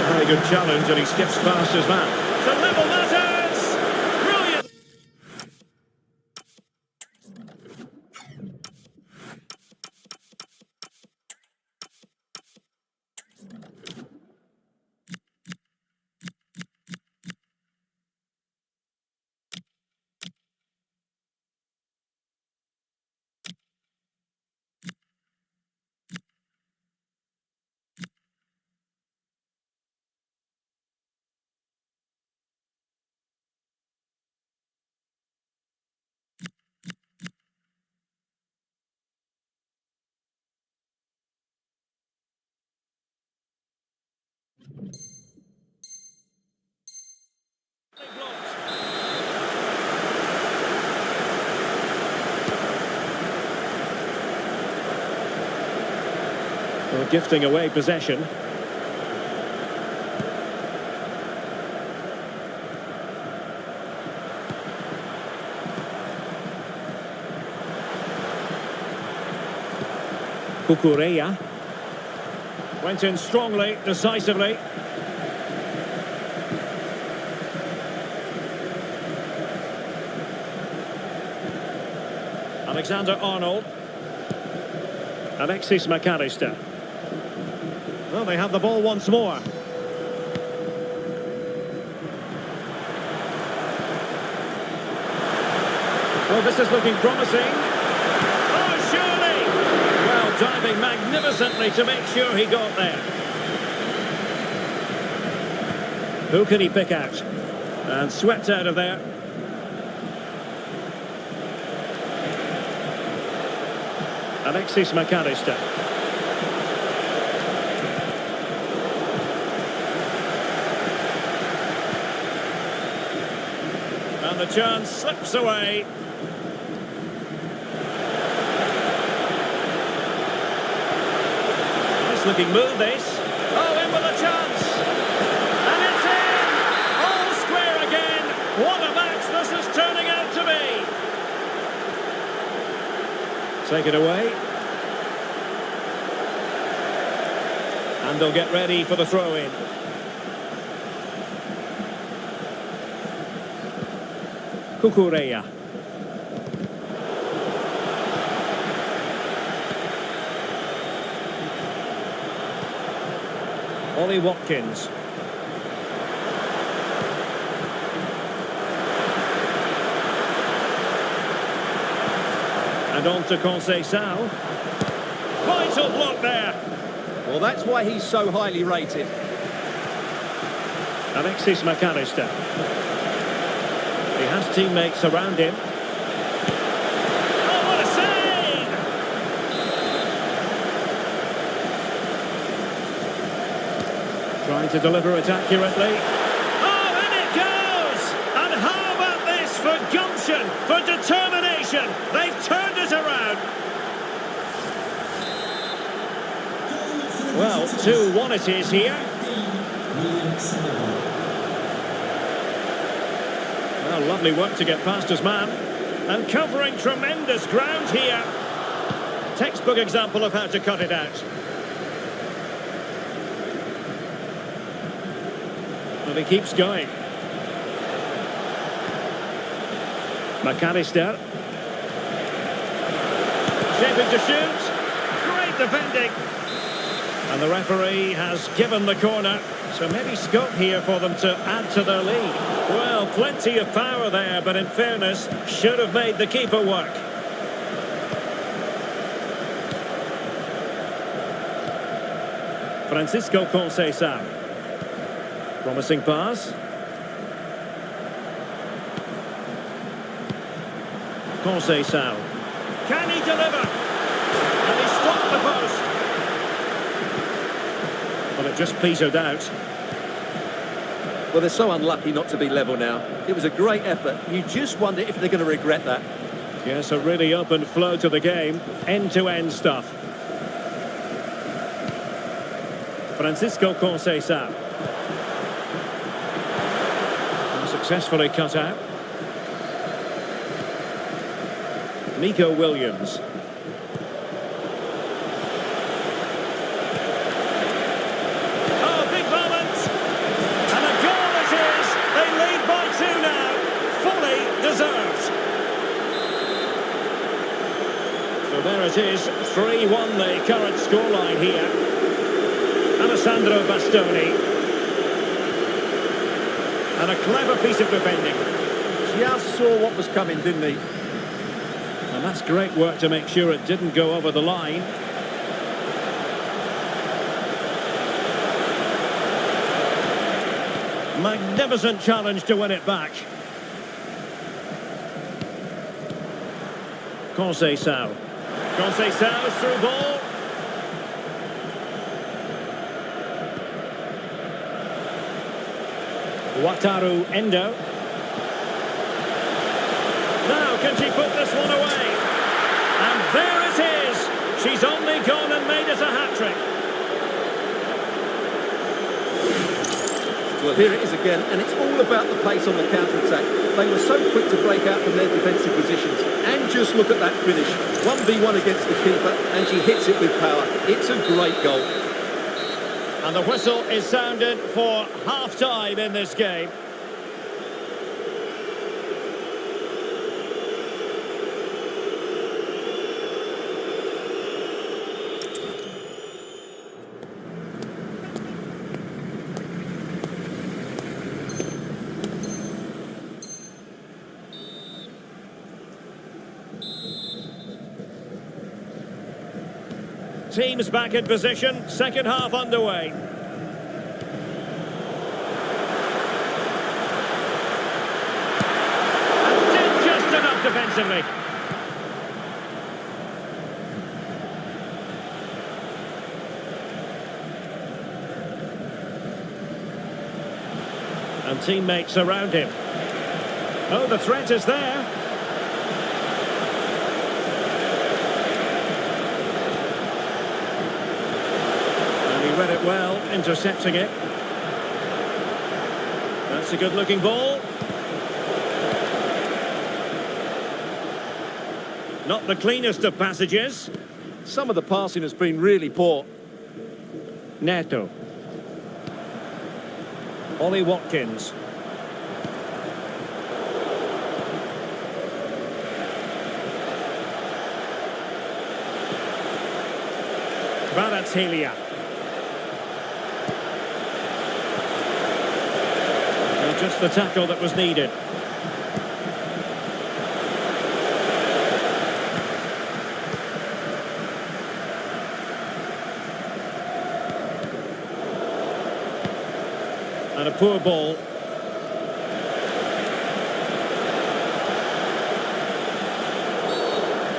A very good challenge, and he skips past his man. The level matters! Brilliant! Well, gifting away possession. Cucurella. Went in strongly, decisively. Alexander-Arnold. Alexis McAllister. Well, they have the ball once more. Well, this is looking promising. Oh, surely! Well, diving magnificently to make sure he got there. Who can he pick out? And swept out of there. Alexis McAllister. And the chance slips away. Nice looking move, this. Oh, in with a chance. And it's in! All square again. What a match this is turning out to be. Take it away. And they'll get ready for the throw-in. Cucurella. Ollie Watkins. And on to Conceição. Vital block there. Well, that's why he's so highly rated. Alexis McAllister. He has teammates around him. Oh, what a save! Trying to deliver it accurately. Oh, and it goes! And how about this for gumption, for determination? They've turned it around. Well, 2-1 it is here. Well, lovely work to get past his man. And covering tremendous ground here. Textbook example of how to cut it out. Well, he keeps going. McAllister. Shaping to shoot. Great defending. And the referee has given the corner. So maybe scope here for them to add to their lead. Well, plenty of power there, but in fairness, should have made the keeper work. Francisco Conceição. Promising pass. Conceição. Can he deliver? And he struck the post. Well, it just petered out. Well, they're so unlucky not to be level now. It was a great effort. You just wonder if they're going to regret that. Yes, a really open flow to the game. End-to-end stuff. Francisco Conceição. Successfully cut out. Nico Williams. Oh, big moment! And a goal it is! They lead by 2 now. Fully deserved. So there it is. 3-1 the current scoreline here. Alessandro Bastoni. And a clever piece of defending. Just saw what was coming, didn't he? And that's great work to make sure it didn't go over the line. Magnificent challenge to win it back. Conceição. Conceição through ball. Wataru Endo. Now, can she put this one away? And there it is. She's only gone and made it a hat-trick. Well, here it is again, and it's all about the pace on the counter-attack. They were so quick to break out from their defensive positions. And just look at that finish. 1v1 against the keeper, and she hits it with power. It's a great goal. And the whistle is sounded for half-time in this game. Teams back in position, second half underway. And did just enough defensively. And teammates around him. Oh, the threat is there. Read it well, intercepting it. That's a good-looking ball. Not the cleanest of passages. Some of the passing has been really poor. Neto. Ollie Watkins. Kvaratskhelia. Just the tackle that was needed. And a poor ball.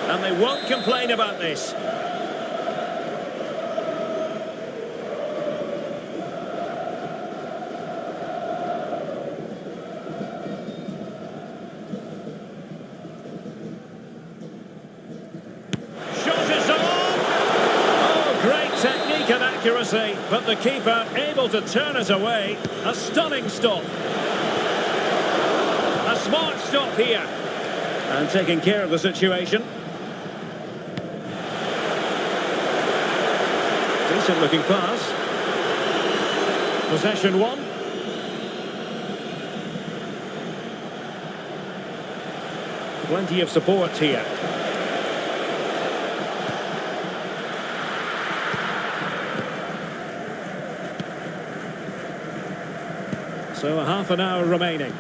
And they won't complain about this. Technique and accuracy, but the keeper able to turn it away. A stunning stop. A smart stop here. And taking care of the situation. Decent looking pass. Possession one. Plenty of support here. So a half an hour remaining.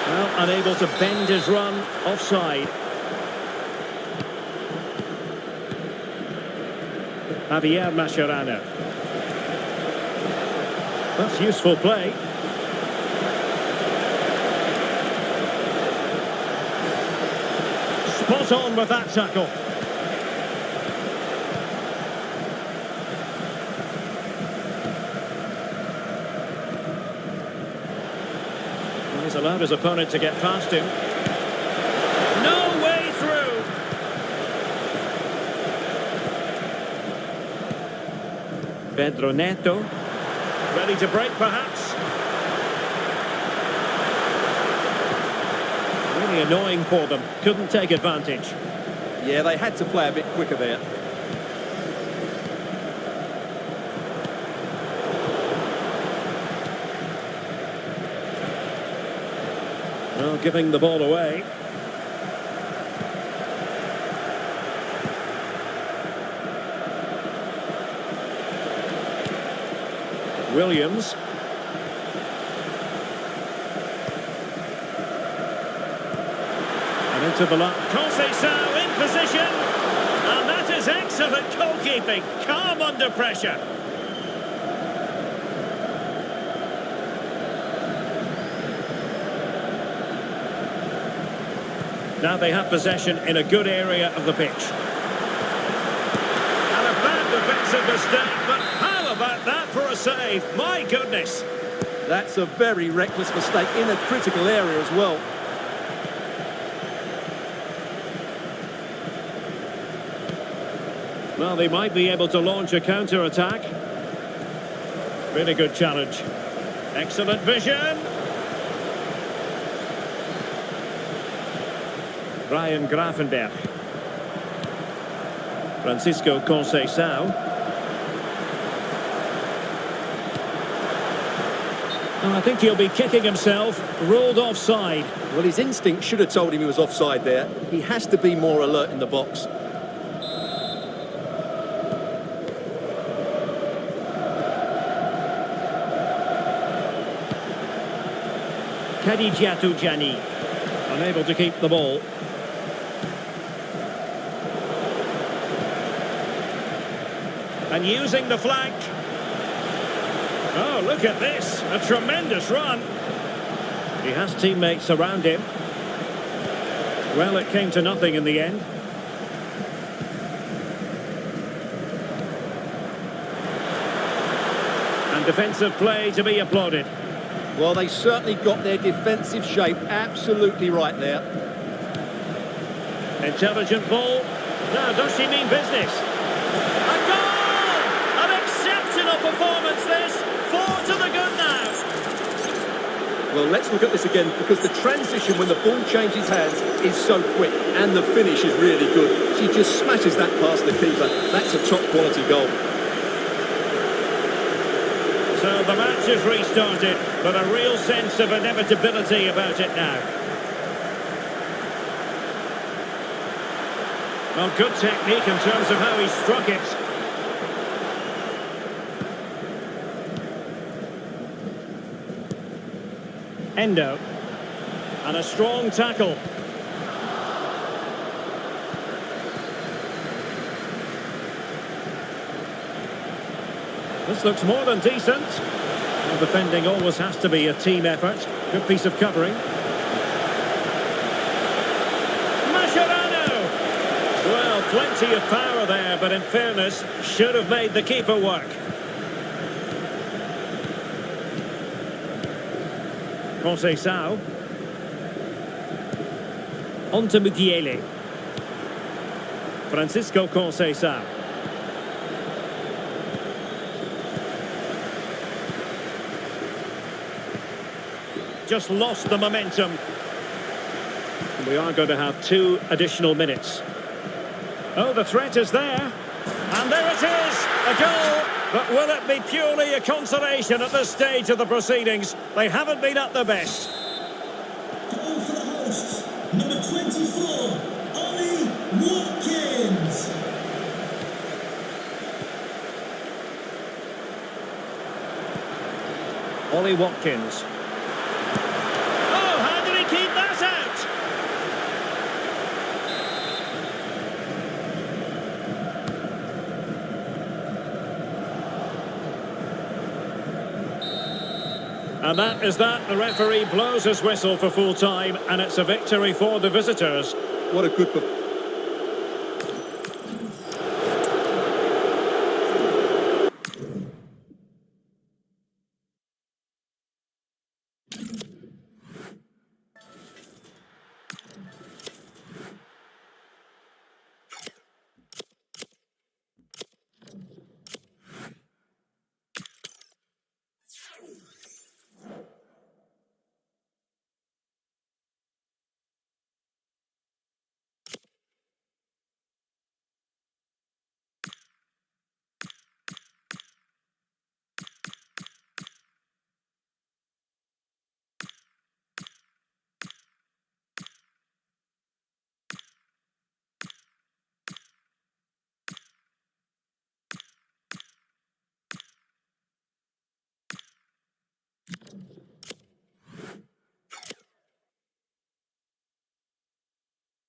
Well, unable to bend his run, offside. Javier Mascherano. That's useful play. Spot on with that tackle. He's allowed his opponent to get past him. No way through. Pedro Neto. Ready to break, perhaps. Really annoying for them. Couldn't take advantage. Yeah, they had to play a bit quicker there. Well, giving the ball away. Williams. And into the line. Conceição in position. And that is excellent goalkeeping. Calm under pressure. Now they have possession in a good area of the pitch. And a bad defensive mistake, but how about that for a save? My goodness. That's a very reckless mistake in a critical area as well. Well, they might be able to launch a counter-attack. Really good challenge. Excellent vision. Ryan Gravenberch. Francisco Conceição. Oh, I think he'll be kicking himself. Ruled offside. Well, his instinct should have told him he was offside there. He has to be more alert in the box. Sindhujan, unable to keep the ball. And using the flank. Oh, look at this. A tremendous run. He has teammates around him. Well, it came to nothing in the end. And defensive play to be applauded. Well, they certainly got their defensive shape absolutely right there. Intelligent ball. Now, does she mean business? A goal! An exceptional performance, this. 4 to the good now. Well, let's look at this again, because the transition when the ball changes hands is so quick, and the finish is really good. She just smashes that past the keeper. That's a top-quality goal. So the match has restarted, but a real sense of inevitability about it now. Well, good technique in terms of how he struck it. Endo. And a strong tackle. This looks more than decent. Well, defending always has to be a team effort. Good piece of covering. Mascherano! Well, plenty of power there, but in fairness, should have made the keeper work. Conceição. On to Mukiele. Francisco Conceição. Just lost the momentum. We are going to have 2 additional minutes. Oh, the threat is there. And there it is! A goal! But will it be purely a consolation at this stage of the proceedings? They haven't been at their best. Goal for the hosts, number 24, Ollie Watkins. Ollie Watkins. Oh, how did he keep that out? And that is that. The referee blows his whistle for full time, and it's a victory for the visitors. What a good performance.